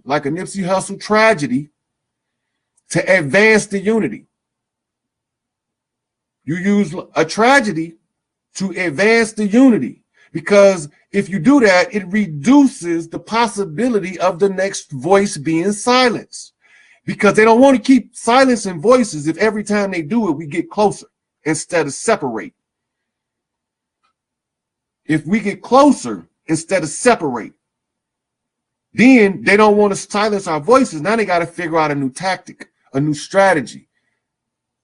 like a Nipsey Hussle tragedy, to advance the unity. You use a tragedy to advance the unity, because if you do that, it reduces the possibility of the next voice being silenced, because they don't want to keep silencing voices if every time they do it, we get closer instead of separate. If we get closer instead of separate, then they don't want to silence our voices. Now they got to figure out a new tactic, a new strategy.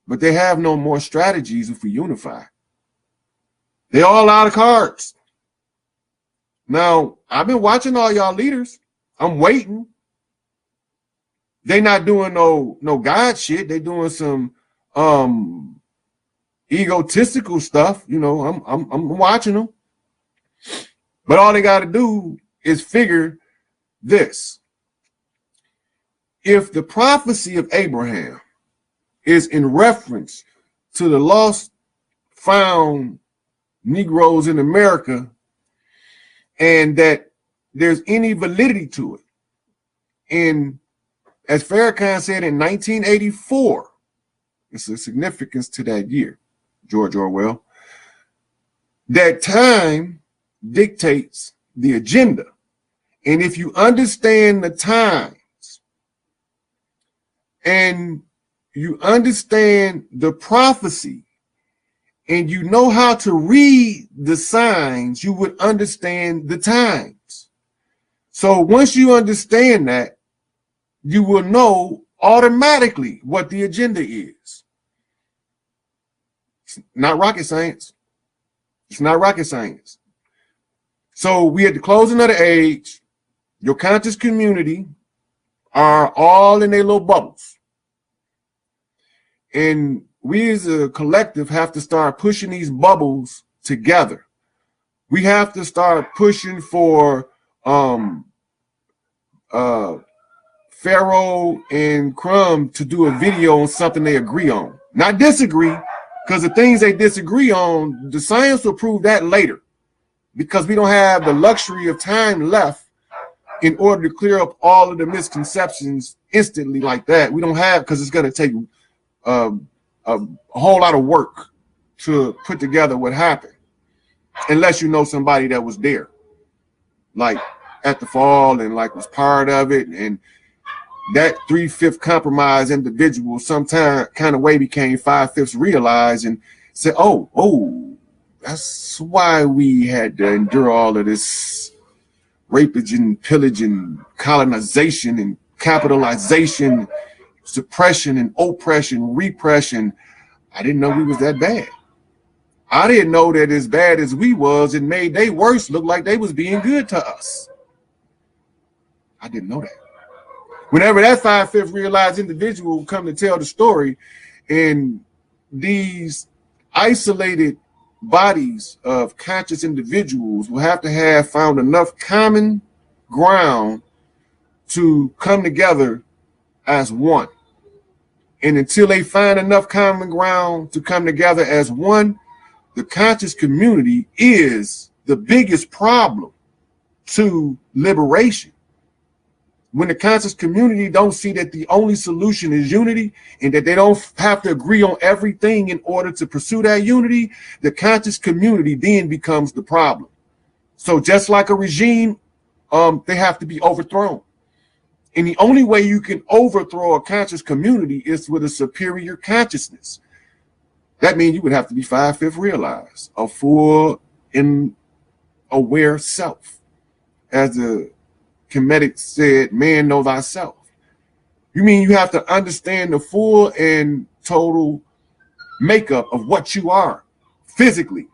But they have no more strategies if we unify. They're all out of cards. Now, I've been watching all y'all leaders. I'm waiting. They not doing no God shit. They doing some egotistical stuff. You know, I'm watching them. But all they got to do is figure this. If the prophecy of Abraham is in reference to the lost found Negroes in America, and that there's any validity to it, and as Farrakhan said in 1984, it's a significance to that year, George Orwell, that time dictates the agenda. And if you understand the times and you understand the prophecy and you know how to read the signs, you would understand the times. So once you understand that, you will know automatically what the agenda is. It's not rocket science. It's not rocket science. So we at the closing of the age, your conscious community are all in their little bubbles. And we as a collective have to start pushing these bubbles together. We have to start pushing for Pharaoh and Crumb to do a video on something they agree on. Not disagree, because the things they disagree on, the science will prove that later, because we don't have the luxury of time left in order to clear up all of the misconceptions instantly like that. We don't have, because it's going to take a whole lot of work to put together what happened, unless you know somebody that was there, like at the fall, and like was part of it, and that 3/5 compromise individual sometime kind of way became 5/5 realized and said, oh, that's why we had to endure all of this rapage and pillage and colonization and capitalization, suppression and oppression, repression. I didn't know we was that bad. I didn't know that as bad as we was, it made they worse look like they was being good to us. I didn't know that. Whenever that 5/5 realized individual will come to tell the story, and these isolated bodies of conscious individuals will have to have found enough common ground to come together as one. And until they find enough common ground to come together as one, the conscious community is the biggest problem to liberation. When the conscious community don't see that the only solution is unity, and that they don't have to agree on everything in order to pursue that unity, the conscious community then becomes the problem. So just like a regime, they have to be overthrown. And the only way you can overthrow a conscious community is with a superior consciousness. That means you would have to be 5/5 realized, a full and aware self. As the Kemetic said, man, know thyself. You mean you have to understand the full and total makeup of what you are physically.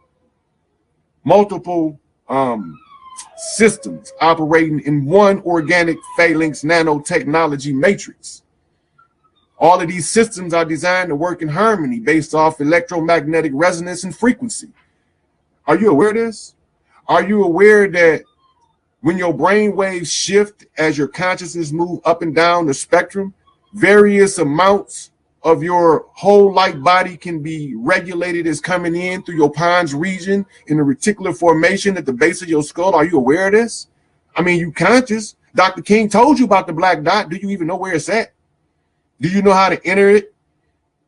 Multiple systems operating in one organic phalanx nanotechnology matrix. All of these systems are designed to work in harmony based off electromagnetic resonance and frequency. Are you aware of this? Are you aware that when your brain waves shift as your consciousness move up and down the spectrum, various amounts of your whole light body can be regulated as coming in through your pons region in the reticular formation at the base of your skull? Are you aware of this? I mean, you conscious, Dr. King told you about the black dot. Do you even know where it's at? Do you know how to enter it?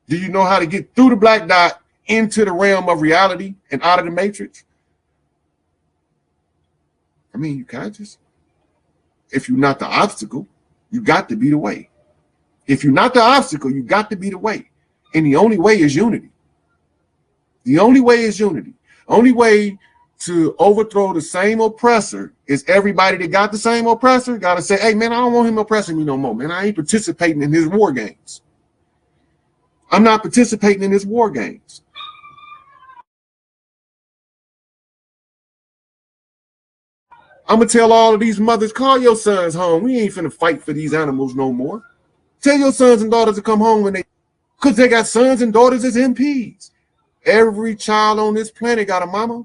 Do you know how to get through the black dot into the realm of reality and out of the matrix? I mean, you can't just, if you're not the obstacle, you got to be the way. If you're not the obstacle, you got to be the way. And the only way is unity. The only way is unity. Only way to overthrow the same oppressor is everybody that got the same oppressor got to say, hey, man, I don't want him oppressing me no more, man. I ain't participating in his war games. I'm not participating in his war games. I'm going to tell all of these mothers, call your sons home. We ain't finna fight for these animals no more. Tell your sons and daughters to come home when because they got sons and daughters as MPs. Every child on this planet got a mama.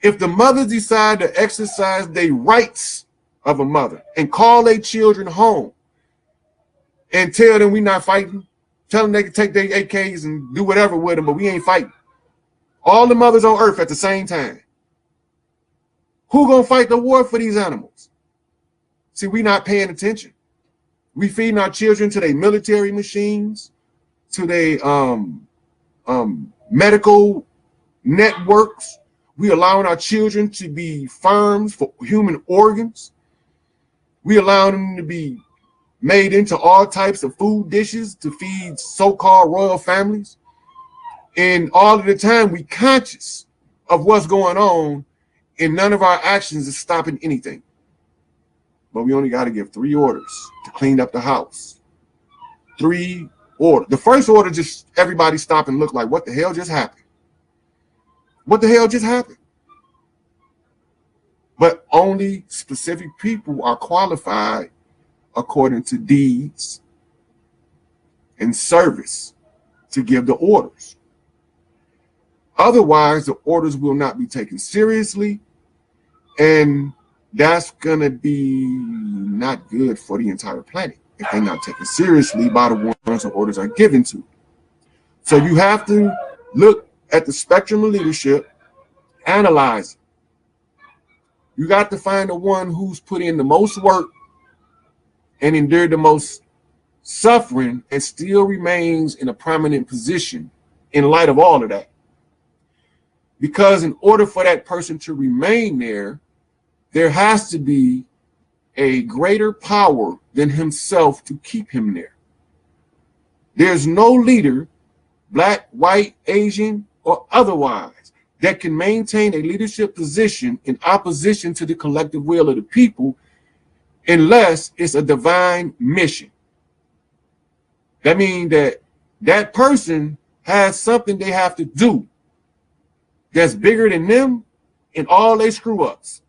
If the mothers decide to exercise their rights of a mother and call their children home and tell them we not fighting, tell them they can take their AKs and do whatever with them, but we ain't fighting. All the mothers on earth at the same time. Who gonna fight the war for these animals? See, we not paying attention. We feeding our children to their military machines, to their medical networks. We allowing our children to be farms for human organs. We allowing them to be made into all types of food dishes to feed so-called royal families. And all of the time we conscious of what's going on, and none of our actions is stopping anything. But we only got to give 3 orders to clean up the house. 3 orders. The first order, just everybody stop and look like, what the hell just happened? What the hell just happened? But only specific people are qualified according to deeds and service to give the orders. Otherwise, the orders will not be taken seriously, and that's going to be not good for the entire planet if they're not taken seriously by the ones the orders are given to. So you have to look at the spectrum of leadership, analyze it. You got to find the one who's put in the most work and endured the most suffering and still remains in a prominent position in light of all of that. Because in order for that person to remain there, there has to be a greater power than himself to keep him there. There's no leader, black, white, Asian, or otherwise, that can maintain a leadership position in opposition to the collective will of the people unless it's a divine mission. That means that that person has something they have to do that's bigger than them and all they screw ups.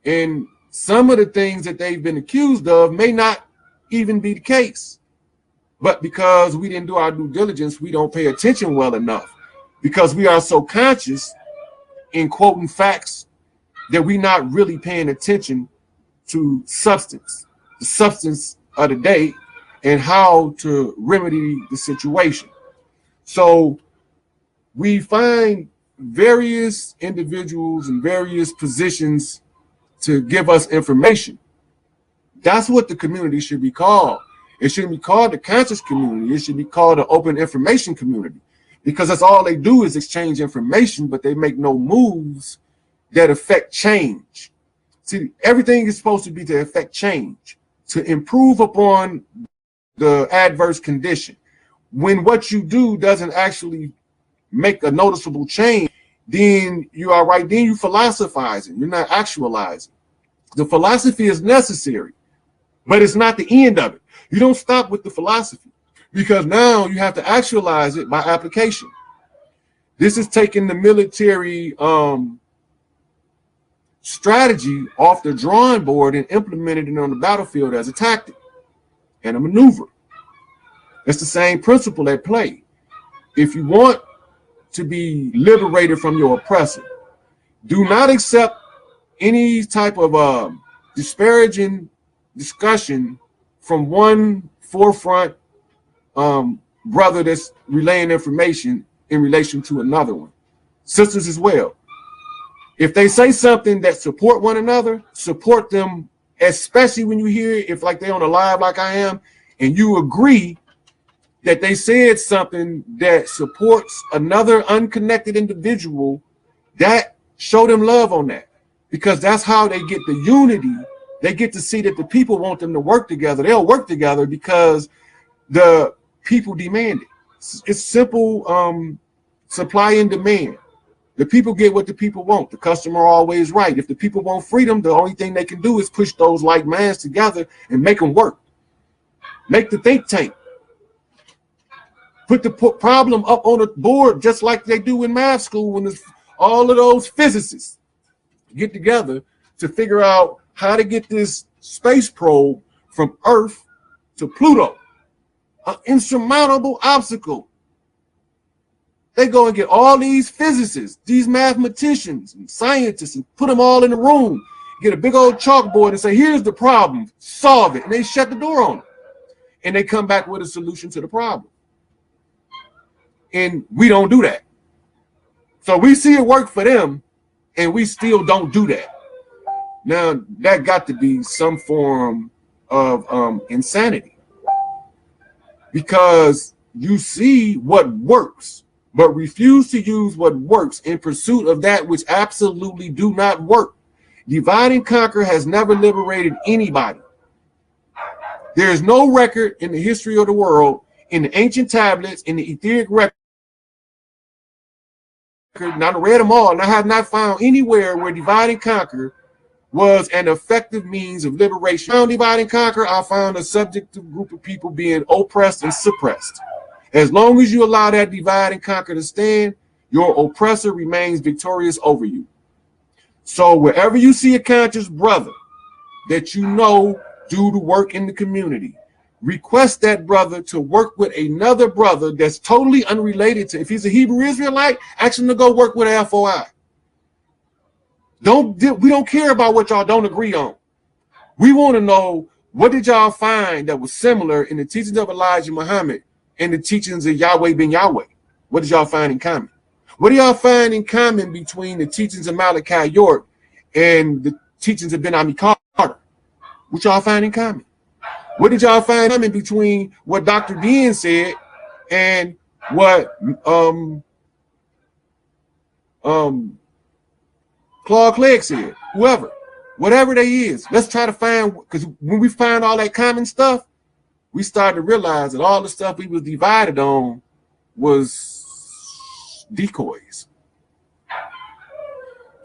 And some of the things that they've been accused of may not even be the case. But because we didn't do our due diligence, we don't pay attention well enough. Because we are so conscious in quoting facts that we're not really paying attention to substance, the substance of the day, and how to remedy the situation. So we find various individuals in various positions to give us information. That's what the community should be called. It shouldn't be called the conscious community. It should be called the open information community, because that's all they do is exchange information, but they make no moves that affect change. See, everything is supposed to be to affect change, to improve upon the adverse condition. When what you do doesn't actually make a noticeable change, then you are right. Then you philosophizing. You're not actualizing. The philosophy is necessary, but it's not the end of it. You don't stop with the philosophy, because now you have to actualize it by application. This is taking the military strategy off the drawing board and implementing it on the battlefield as a tactic and a maneuver. It's the same principle at play. If you want to be liberated from your oppressor, do not accept any type of disparaging discussion from one forefront brother that's relaying information in relation to another one. Sisters as well. If they say something that support one another, support them, especially when you hear it, if like they on a live like I am, and you agree that they said something that supports another unconnected individual, that show them love on that, because that's how they get the unity. They get to see that the people want them to work together. They'll work together because the people demand it. It's simple supply and demand. The people get what the people want. The customer always right. If the people want freedom, the only thing they can do is push those like minds together and make them work. Make the think tank. Put the problem up on the board just like they do in math school when all of those physicists get together to figure out how to get this space probe from Earth to Pluto. An insurmountable obstacle. They go and get all these physicists, these mathematicians and scientists, and put them all in a room, get a big old chalkboard and say, here's the problem, solve it. And they shut the door on it. And they come back with a solution to the problem. And we don't do that. So we see it work for them, and we still don't do that. Now, that got to be some form of insanity. Because you see what works, but refuse to use what works in pursuit of that which absolutely do not work. Divide and conquer has never liberated anybody. There is no record in the history of the world, in the ancient tablets, in the etheric record, and I read them all, and I have not found anywhere where divide and conquer was an effective means of liberation. I found divide and conquer, I found a subjective group of people being oppressed and suppressed. As long as you allow that divide and conquer to stand, your oppressor remains victorious over you. So wherever you see a conscious brother that you know do the work in the community, request that brother to work with another brother that's totally unrelated to, if he's a Hebrew Israelite, ask him to go work with an FOI. We don't care about what y'all don't agree on. We want to know, what did y'all find that was similar in the teachings of Elijah Muhammad and the teachings of Yahweh ben Yahweh? What did y'all find in common? What do y'all find in common between the teachings of Malachi York and the teachings of Ben Ami Carter? What y'all find in common? What did y'all find in common between what Dr. Dean said and what Claude Clegg said? Whatever they is, let's try to find, because when we find all that common stuff, we start to realize that all the stuff we was divided on was decoys.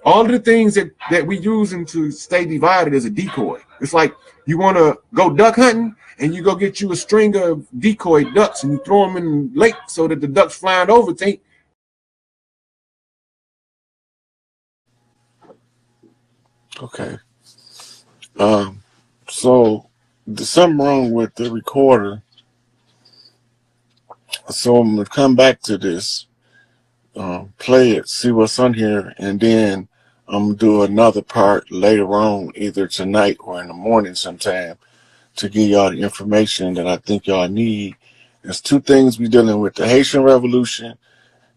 All of the things that we using to stay divided is a decoy. It's like you want to go duck hunting and you go get you a string of decoy ducks and you throw them in the lake so that the ducks flying over think. Okay. So there's something wrong with the recorder. So I'm gonna come back to this, play it, see what's on here, and then I'm gonna do another part later on, either tonight or in the morning sometime, to give y'all the information that I think y'all need. There's two things we're dealing with: the Haitian Revolution,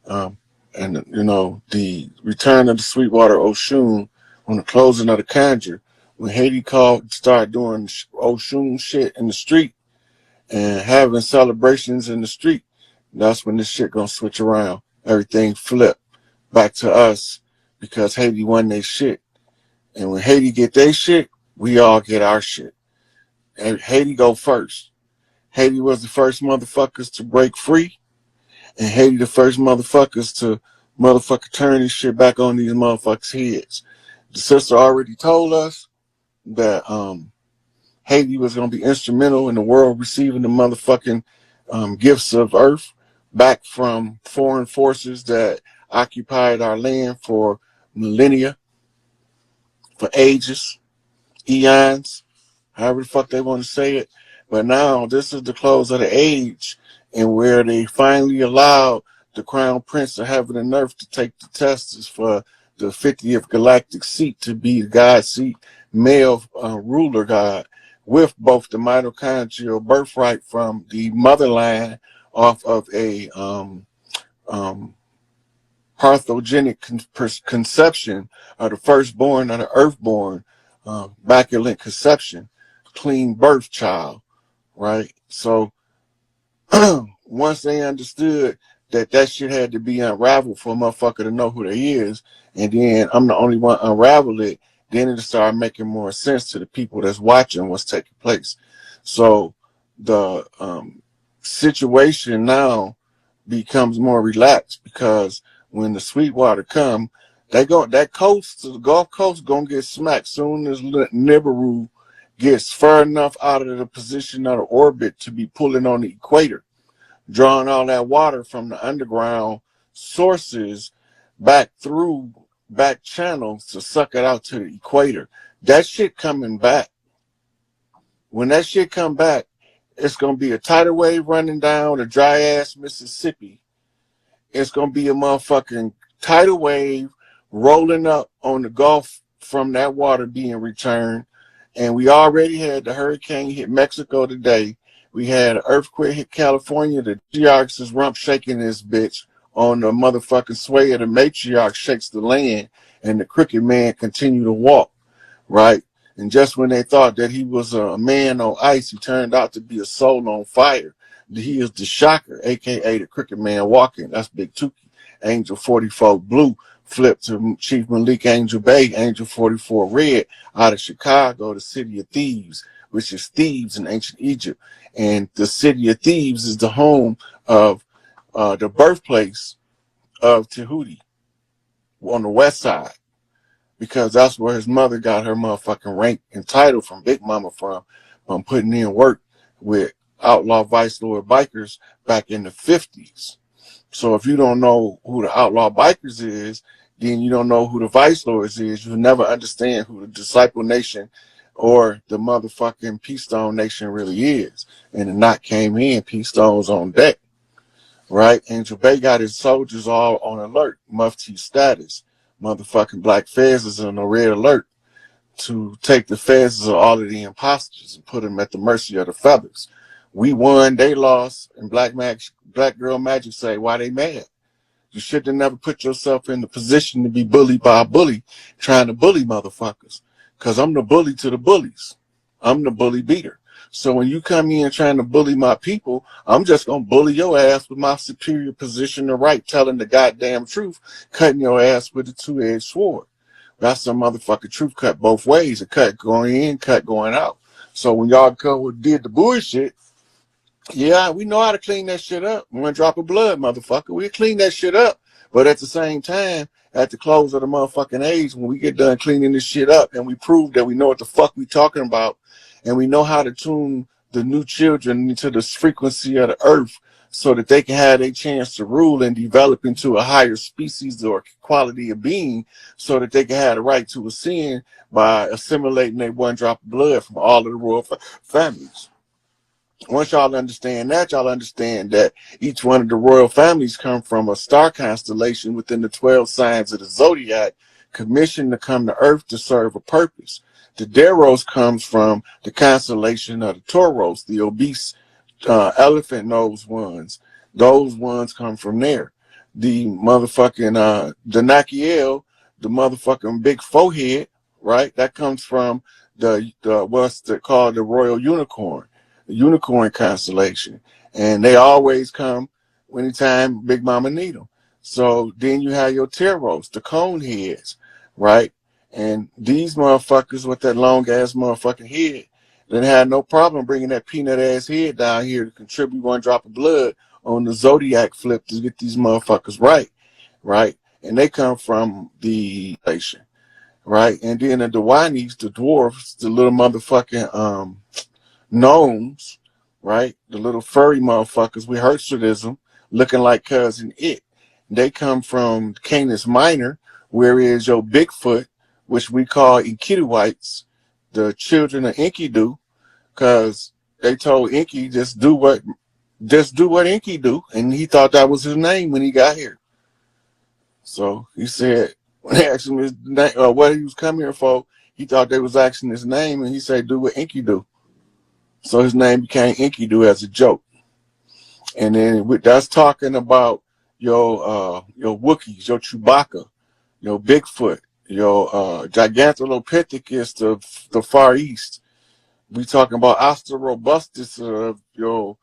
and the return of the Sweetwater Oshun on the closing of the conjure. When Haiti started doing Oshun shit in the street and having celebrations in the street, that's when this shit gonna switch around. Everything flip back to us because Haiti won their shit. And when Haiti get their shit, we all get our shit. And Haiti go first. Haiti was the first motherfuckers to break free, and Haiti the first motherfuckers to motherfucker turn this shit back on these motherfuckers' heads. The sister already told us that Haiti was going to be instrumental in the world receiving the motherfucking gifts of earth back from foreign forces that occupied our land for millennia, for ages, eons, however the fuck they want to say it. But now this is the close of the age, and where they finally allowed the crown prince of heaven and earth to take the testers for the 50th galactic seat to be the God seat, male ruler God, with both the mitochondrial birthright from the motherline off of a parthogenic conception of the firstborn of the earthborn, immaculate conception, clean birth child, right? So once they understood that that shit had to be unraveled for a motherfucker to know who they is, and then I'm the only one unravel it, then it started making more sense to the people that's watching what's taking place. So the situation now becomes more relaxed, because when the Sweetwater come, that coast, the Gulf Coast, gonna get smacked soon as Nibiru gets far enough out of the position of the orbit to be pulling on the equator, drawing all that water from the underground sources back through back channels to suck it out to the equator. That shit coming back. When that shit come back, it's gonna be a tidal wave running down the dry ass Mississippi. It's gonna be a motherfucking tidal wave rolling up on the Gulf from that water being returned. And we already had the hurricane hit Mexico today. We had an earthquake hit California. The matriarch is rump shaking this bitch on the motherfucking sway of the matriarch shakes the land, and the crooked man continue to walk, right? And just when they thought that he was a man on ice, he turned out to be a soul on fire. He is the shocker, a.k.a. the crooked man walking. That's Big Tukey. Angel 44 Blue flipped to Chief Malik Angel Bay, Angel 44 Red, out of Chicago, the city of Thebes, which is Thebes in ancient Egypt. And the city of Thebes is the home of the birthplace of Tahuti on the west side, because that's where his mother got her motherfucking rank and title from Big Mama from putting in work with outlaw vice lord bikers back in the 50s. So if you don't know who the outlaw bikers is, then you don't know who the vice lords is. You'll never understand who the Disciple Nation or the motherfucking Peace Stone Nation really is. And the knot came in, Peace Stone's on deck, right? Angel Bay got his soldiers all on alert, Mufti status. Motherfucking Black Fez is on a red alert to take the Fezes of all of the imposters and put them at the mercy of the feathers. We won, they lost, and Black Girl Magic say, why they mad? You should have never put yourself in the position to be bullied by a bully trying to bully motherfuckers. Because I'm the bully to the bullies. I'm the bully beater. So when you come in trying to bully my people, I'm just going to bully your ass with my superior position to right, telling the goddamn truth, cutting your ass with a two-edged sword. That's some motherfucking truth cut both ways. A cut going in, cut going out. So when y'all did the bullshit, yeah, we know how to clean that shit up. One drop of blood, motherfucker. We clean that shit up. But at the same time, at the close of the motherfucking age, when we get done cleaning this shit up and we prove that we know what the fuck we talking about, and we know how to tune the new children into the frequency of the earth so that they can have a chance to rule and develop into a higher species or quality of being, so that they can have the right to ascend by assimilating their one drop of blood from all of the royal families. Once y'all understand that, y'all understand that each one of the royal families come from a star constellation within the 12 signs of the zodiac, commissioned to come to earth to serve a purpose. The Deros comes from the constellation of the Tauros, the obese elephant nose ones. Those ones come from there. The motherfucking Danakiel, the motherfucking big forehead, right? That comes from the what's called the royal unicorn. The unicorn constellation, and they always come anytime Big Mama need them. So then you have your Teros, the cone heads, right? And these motherfuckers with that long ass motherfucking head, they had no problem bringing that peanut ass head down here to contribute one drop of blood on the zodiac flip to get these motherfuckers right, right? And they come from the nation, right? And then the Dwanis, the dwarfs, the little motherfucking gnomes, right? The little furry motherfuckers with Herschelitism looking like Cousin It. They come from Canis Minor, whereas your Bigfoot, which we call Enkiduites, the children of Enkidu, because they told Enki just do what Enki do, and he thought that was his name when he got here. So he said, when they asked him his name, what he was coming here for, he thought they was asking his name, and he said, do what Enki do. So his name became Enkidu as a joke. And then that's talking about your Wookiees, your Chewbacca, your Bigfoot, your Gigantolopithecus of the Far East. We talking about Australorobustus of your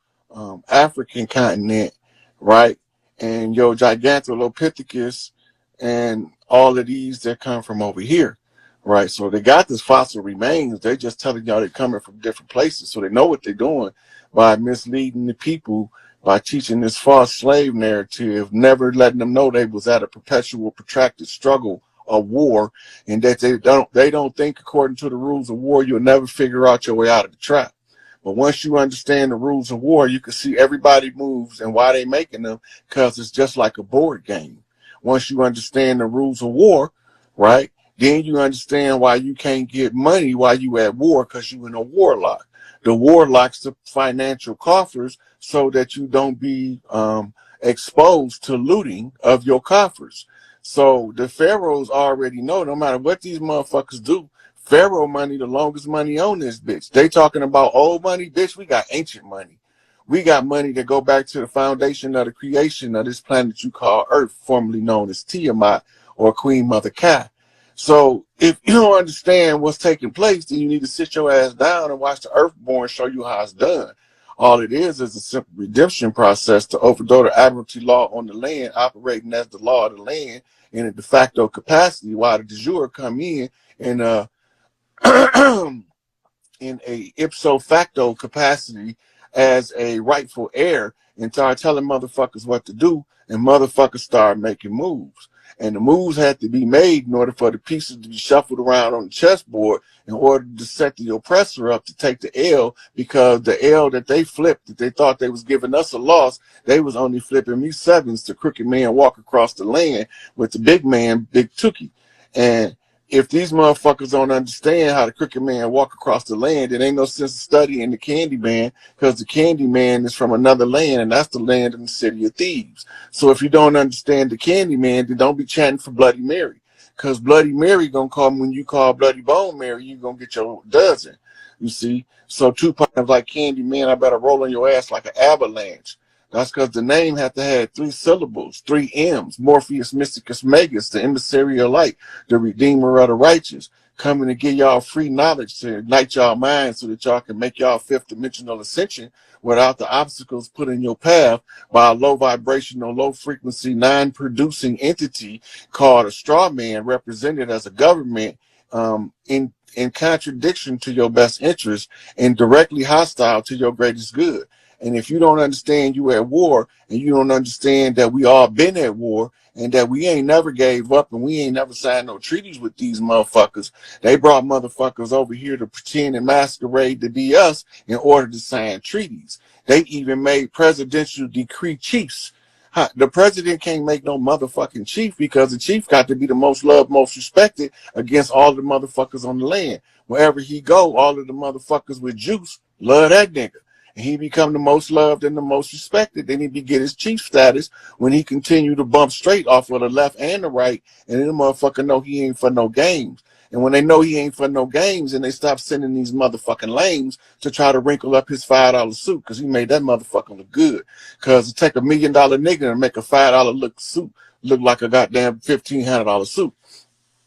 African continent, right? And your Gigantolopithecus and all of these that come from over here, right? So they got this fossil remains. They just telling y'all they're coming from different places. So they know what they're doing by misleading the people, by teaching this false slave narrative, never letting them know they was at a perpetual protracted struggle, a war, and that they don't think according to the rules of war you'll never figure out your way out of the trap. But once you understand the rules of war, you can see everybody moves and why they making them, because it's just like a board game. Once you understand the rules of war, right, then you understand why you can't get money while you at war, because you in a warlock. The warlock's the financial coffers so that you don't be exposed to looting of your coffers. So the pharaohs already know, no matter what these motherfuckers do, pharaoh money, the longest money on this bitch. They talking about old money, bitch. We got ancient money. We got money that go back to the foundation of the creation of this planet you call Earth, formerly known as Tiamat or Queen Mother Kai. So if you don't understand what's taking place, then you need to sit your ass down and watch the Earthborn show you how it's done. All it is a simple redemption process to overthrow the admiralty law on the land, operating as the law of the land in a de facto capacity, while the de jure come in in a ipso facto capacity as a rightful heir, and start telling motherfuckers what to do, and motherfuckers start making moves. And the moves had to be made in order for the pieces to be shuffled around on the chessboard in order to set the oppressor up to take the L, because the L that they flipped, that they thought they was giving us a loss, they was only flipping me sevens to crooked man walk across the land with the big man, Big Tookie. And if these motherfuckers don't understand how the crooked man walk across the land, it ain't no sense of studying the candy man, because the candy man is from another land, and that's the land in the city of thieves. So if you don't understand the candy man, then don't be chanting for Bloody Mary, because Bloody Mary gonna come when you call Bloody Bone Mary, you gonna get your dozen. You see? So Tupac was like, candy man, I better roll on your ass like an avalanche. That's because the name had to have 3 syllables, 3 M's. Morpheus Mysticus Magus, the emissary of light, the redeemer of the righteous, coming to give y'all free knowledge to ignite y'all minds so that y'all can make y'all 5th dimensional ascension without the obstacles put in your path by a low vibrational, low frequency, non-producing entity called a straw man, represented as a government, in contradiction to your best interest and directly hostile to your greatest good. And if you don't understand you at war, and you don't understand that we all been at war, and that we ain't never gave up, and we ain't never signed no treaties with these motherfuckers, they brought motherfuckers over here to pretend and masquerade to be us in order to sign treaties. They even made presidential decree chiefs. The president can't make no motherfucking chief, because the chief got to be the most loved, most respected against all the motherfuckers on the land. Wherever he go, all of the motherfuckers with juice love that nigga. And he become the most loved and the most respected. Then he be get his chief status when he continue to bump straight off of the left and the right. And then the motherfucker know he ain't for no games. And when they know he ain't for no games, and they stop sending these motherfucking lames to try to wrinkle up his $5 suit, because he made that motherfucker look good. Because to take $1 million nigga and make a $5 look suit look like a goddamn $1,500 suit,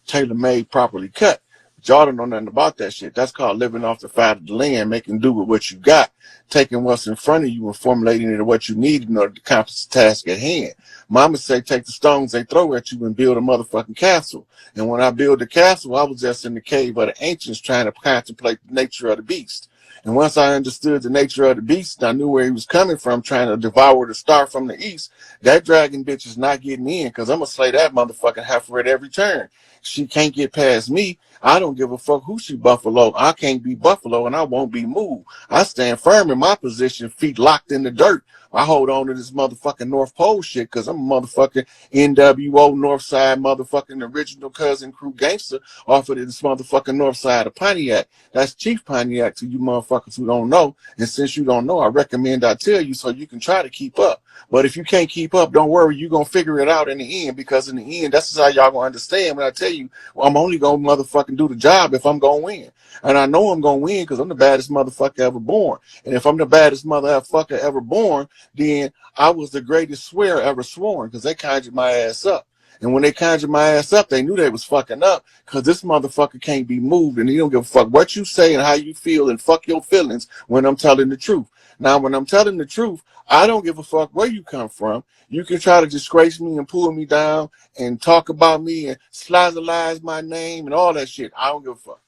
tailor made, properly cut. Y'all don't know nothing about that shit. That's called living off the fat of the land, making do with what you got, taking what's in front of you and formulating it into what you need in order to accomplish the task at hand. Mama say take the stones they throw at you and build a motherfucking castle. And when I built the castle, I was just in the cave of the ancients trying to contemplate the nature of the beast. And once I understood the nature of the beast, I knew where he was coming from, trying to devour the star from the east. That dragon bitch is not getting in, because I'm going to slay that motherfucking heifer at every turn. She can't get past me. I don't give a fuck who she Buffalo. I can't be Buffalo, and I won't be moved. I stand firm in my position, feet locked in the dirt. I hold on to this motherfucking North Pole shit, because I'm a motherfucking NWO Northside motherfucking original cousin crew gangster off of this motherfucking north side of Pontiac. That's Chief Pontiac to you motherfuckers motherfuckers who don't know. And since you don't know, I recommend I tell you so you can try to keep up. But if you can't keep up, don't worry, you're going to figure it out in the end, because in the end, that's how y'all going to understand when I tell you, well, I'm only going to motherfucking do the job if I'm going to win. And I know I'm going to win because I'm the baddest motherfucker ever born. And if I'm the baddest motherfucker ever born, then I was the greatest swear ever sworn, because they conjured my ass up. And when they conjured my ass up, they knew they was fucking up, because this motherfucker can't be moved, and he don't give a fuck what you say and how you feel, and fuck your feelings when I'm telling the truth. Now, when I'm telling the truth, I don't give a fuck where you come from. You can try to disgrace me and pull me down and talk about me and slice my name and all that shit. I don't give a fuck.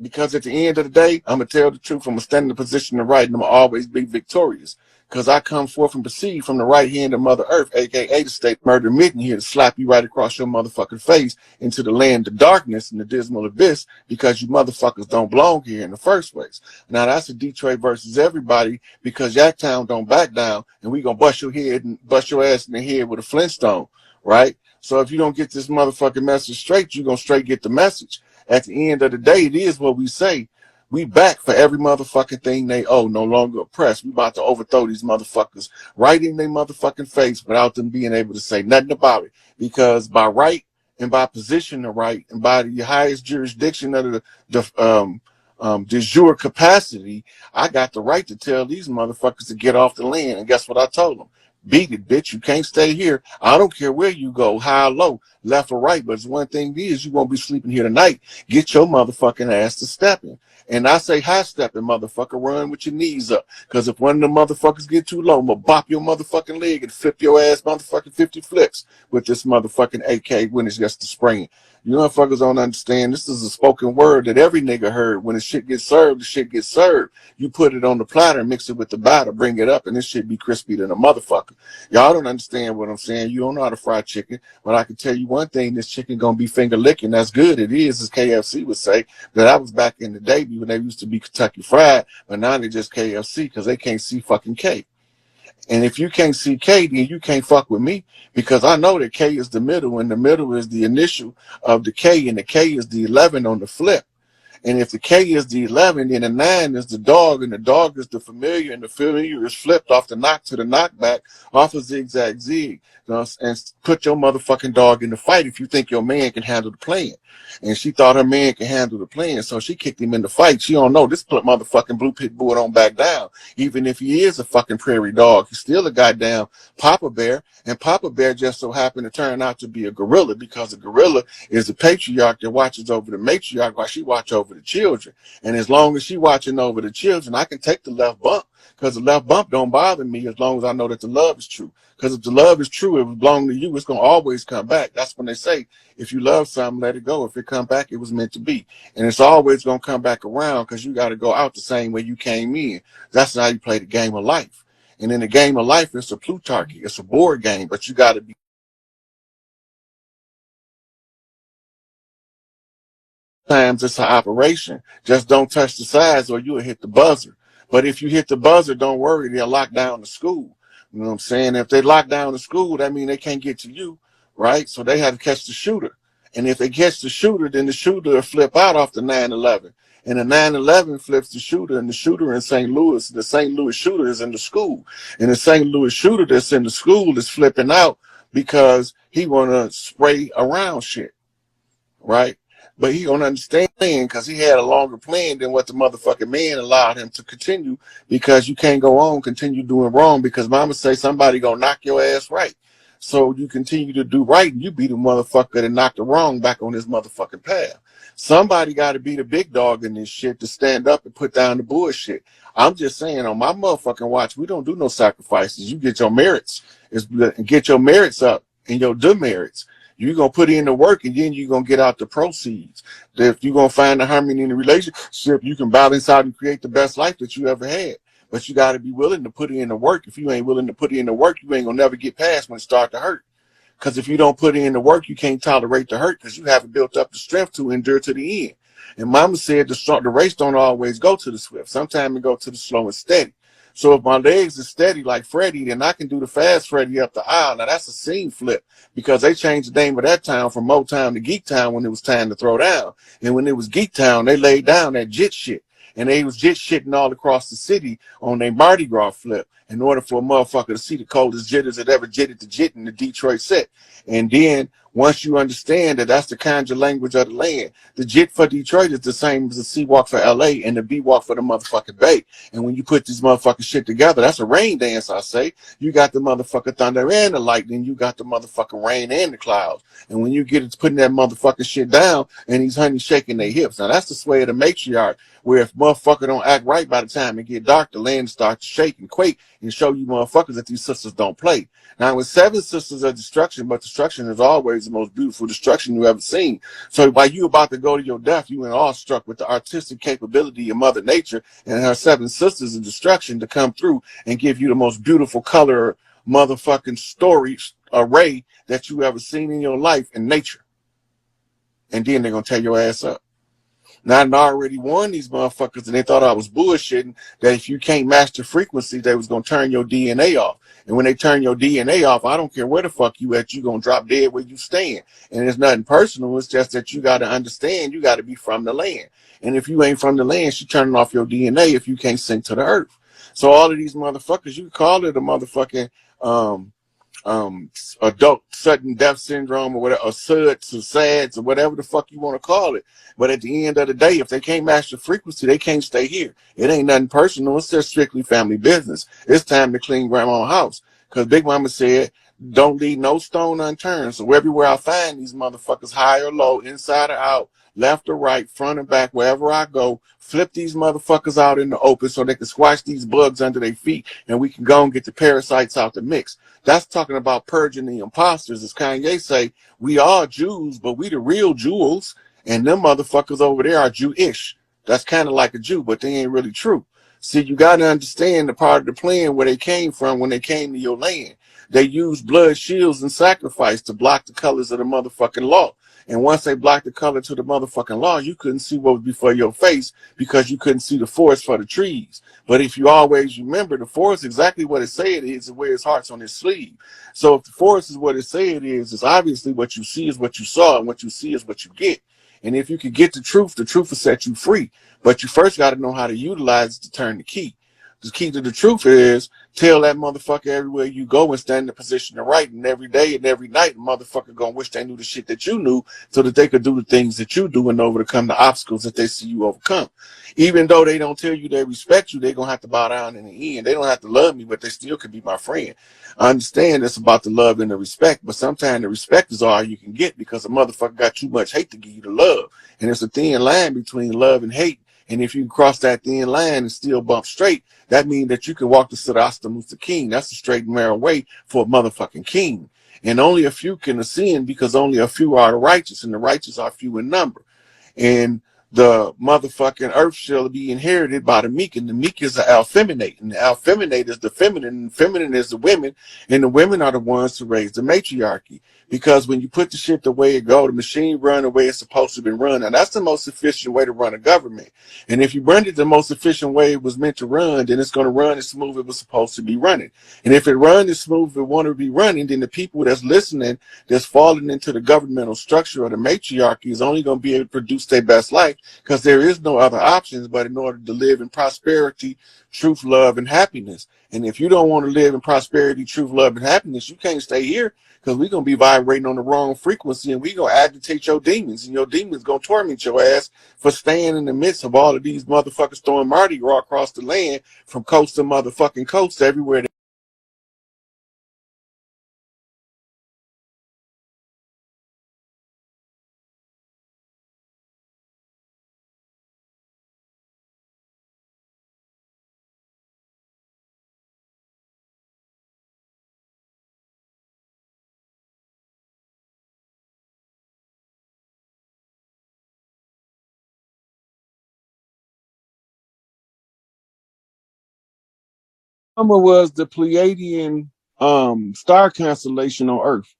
Because at the end of the day, I'm going to tell the truth. I'm going to stand in the position of right, and I'm going to always be victorious. Because I come forth and proceed from the right hand of Mother Earth, a.k.a. the state murder mitten, here to slap you right across your motherfucking face into the land of darkness and the dismal abyss, because you motherfuckers don't belong here in the first place. Now, that's a Detroit versus everybody, because Yacktown don't back down, and we going to bust your head and bust your ass in the head with a Flintstone, right? So if you don't get this motherfucking message straight, you're going to straight get the message. At the end of the day, it is what we say. We back for every motherfucking thing they owe, no longer oppressed. We about to overthrow these motherfuckers right in their motherfucking face without them being able to say nothing about it. Because by right and by position of right and by the highest jurisdiction of the de jure capacity, I got the right to tell these motherfuckers to get off the land. And guess what I told them? Beat it, bitch. You can't stay here. I don't care where you go, high or low, left or right. But it's one thing is, you won't be sleeping here tonight. Get your motherfucking ass to stepping. And I say high stepping, motherfucker. Run with your knees up. Because if one of the motherfuckers get too low, I'm going to bop your motherfucking leg and flip your ass motherfucking 50 flips with this motherfucking AK when it's just the spring. You motherfuckers don't understand. This is a spoken word that every nigga heard. When the shit gets served, the shit gets served. You put it on the platter, mix it with the batter, bring it up, and this shit be crispy than a motherfucker. Y'all don't understand what I'm saying. You don't know how to fry chicken. But I can tell you one thing, this chicken gonna be finger licking. That's good. It is, as KFC would say. But that was back in the day when they used to be Kentucky Fried, but now they just KFC because they can't see fucking K. And if you can't see K, then you can't fuck with me, because I know that K is the middle, and the middle is the initial of the K, and the K is the 11 on the flip. And if the K is the 11, then the 9 is the dog, and the dog is the familiar, and the familiar is flipped off the knock to the knockback, off a zigzag zig. And put your motherfucking dog in the fight if you think your man can handle the plan. And she thought her man can handle the plan, so she kicked him in the fight. She don't know this motherfucking blue pit bull don't back down. Even if he is a fucking prairie dog, he's still a goddamn Papa Bear. And Papa Bear just so happened to turn out to be a gorilla, because a gorilla is the patriarch that watches over the matriarch while she watches over the children. And as long as she watching over the children, I can take the left bump, because the left bump don't bother me as long as I know that the love is true. Because if the love is true, if it belongs to you, it's going to always come back. That's when they say, if you love something, let it go. If it come back, it was meant to be. And it's always going to come back around, because you got to go out the same way you came in. That's how you play the game of life. And in the game of life, it's a Plutarchy. It's a board game, but you got to be. Times it's an operation. Just don't touch the sides or you'll hit the buzzer. But if you hit the buzzer, don't worry, they'll lock down the school. You know what I'm saying? If they lock down the school, that means they can't get to you, right? So they have to catch the shooter. And if they catch the shooter, then the shooter will flip out off the 9/11. And the 9/11 flips the shooter, and the shooter in St. Louis, the St. Louis shooter is in the school. And the St. Louis shooter that's in the school is flipping out because he want to spray around shit, right? But he don't understand, because he had a longer plan than what the motherfucking man allowed him to continue, because you can't go on, continue doing wrong, because mama say somebody gonna knock your ass right. So you continue to do right, and you be the motherfucker that knocked the wrong back on his motherfucking path. Somebody got to be the big dog in this shit to stand up and put down the bullshit. I'm just saying, on my motherfucking watch, we don't do no sacrifices. You get your merits, get your merits up and your demerits. You're going to put in the work, and then you're going to get out the proceeds. If you're going to find the harmony in the relationship, you can balance out and create the best life that you ever had. But you got to be willing to put in the work. If you ain't willing to put in the work, you ain't going to never get past when it start to hurt. Because if you don't put in the work, you can't tolerate the hurt, because you haven't built up the strength to endure to the end. And mama said the race don't always go to the swift. Sometimes it go to the slow and steady. So if my legs are steady like Freddie, then I can do the fast Freddie up the aisle. Now that's a scene flip, because they changed the name of that town from Motown to Geek Town when it was time to throw down. And when it was Geek Town, they laid down that jit shit. and they was just shitting all across the city on their Mardi Gras flip in order for a motherfucker to see the coldest jitters that ever jitted the jit in the Detroit set. And then once you understand that that's the conjure language of the land, the jit for Detroit is the same as the C walk for LA and the B walk for the motherfucking Bay. And when you put this motherfucking shit together, that's a rain dance, I say. You got the motherfucking thunder and the lightning, you got the motherfucking rain and the clouds. And when you get it putting that motherfucking shit down and these honeys shaking their hips. Now that's the sway of the matriarch, where if motherfucker don't act right by the time it get dark, the land starts to shake and quake and show you motherfuckers that these sisters don't play. Now with 7 sisters of destruction, but destruction is always the most beautiful destruction you ever seen. So while you about to go to your death, you were awestruck with the artistic capability of Mother Nature and her 7 sisters of destruction to come through and give you the most beautiful color motherfucking story array that you ever seen in your life in nature. And then they're gonna tear your ass up. Now, I already warned these motherfuckers, and they thought I was bullshitting, that if you can't match the frequency, they was going to turn your DNA off. And when they turn your DNA off, I don't care where the fuck you at, you going to drop dead where you stand. And it's nothing personal. It's just that you got to understand you got to be from the land. And if you ain't from the land, she turning off your DNA if you can't sink to the earth. So all of these motherfuckers, you call it a motherfucking adult sudden death syndrome or whatever, or SUDS or SADS or whatever the fuck you want to call it. But at the end of the day, if they can't match the frequency, they can't stay here. It ain't nothing personal. It's just strictly family business. It's time to clean grandma's house. Because Big Mama said, don't leave no stone unturned. So everywhere I find these motherfuckers, high or low, inside or out, left or right, front or back, wherever I go, flip these motherfuckers out in the open so they can squash these bugs under their feet and we can go and get the parasites out the mix. That's talking about purging the imposters. As Kanye say, we are Jews, but we the real jewels, and them motherfuckers over there are Jewish. That's kind of like a Jew, but they ain't really true. See, you got to understand the part of the plan where they came from when they came to your land. They used blood shields and sacrifice to block the colors of the motherfucking law. And once they blocked the color to the motherfucking law, you couldn't see what was before your face because you couldn't see the forest for the trees. But if you always remember, the forest exactly what it said it is, it wears hearts on its sleeve. So if the forest is what it said it is, it's obviously what you see is what you saw, and what you see is what you get. And if you can get the truth will set you free. But you first got to know how to utilize it to turn the key. The key to the truth is tell that motherfucker everywhere you go and stand in the position of right. And every day and every night, the motherfucker gonna wish they knew the shit that you knew so that they could do the things that you do and overcome the obstacles that they see you overcome. Even though they don't tell you they respect you, they're gonna have to bow down in the end. They don't have to love me, but they still could be my friend. I understand it's about the love and the respect, but sometimes the respect is all you can get because a motherfucker got too much hate to give you the love. And it's a thin line between love and hate. And if you can cross that thin line and still bump straight, that means that you can walk the Siddhasta King. That's the straight and narrow way for a motherfucking king. And only a few can ascend because only a few are the righteous, and the righteous are few in number. And the motherfucking earth shall be inherited by the meek, and the meek is the alfeminate, and the alfeminate is the feminine, and feminine is the women, and the women are the ones to raise the matriarchy. Because when you put the shit the way it go, the machine run the way it's supposed to be run. And that's the most efficient way to run a government. And if you run it the most efficient way it was meant to run, then it's going to run as smooth as it was supposed to be running. And if it runs as smooth as it want to be running, then the people that's listening, that's falling into the governmental structure or the matriarchy is only going to be able to produce their best life because there is no other options but in order to live in prosperity, truth, love, and happiness. And if you don't want to live in prosperity, truth, love, and happiness, you can't stay here. Because we're going to be vibrating on the wrong frequency and we're going to agitate your demons. And your demons going to torment your ass for staying in the midst of all of these motherfuckers throwing Mardi Gras across the land from coast to motherfucking coast everywhere. Summer was the Pleiadian star constellation on Earth.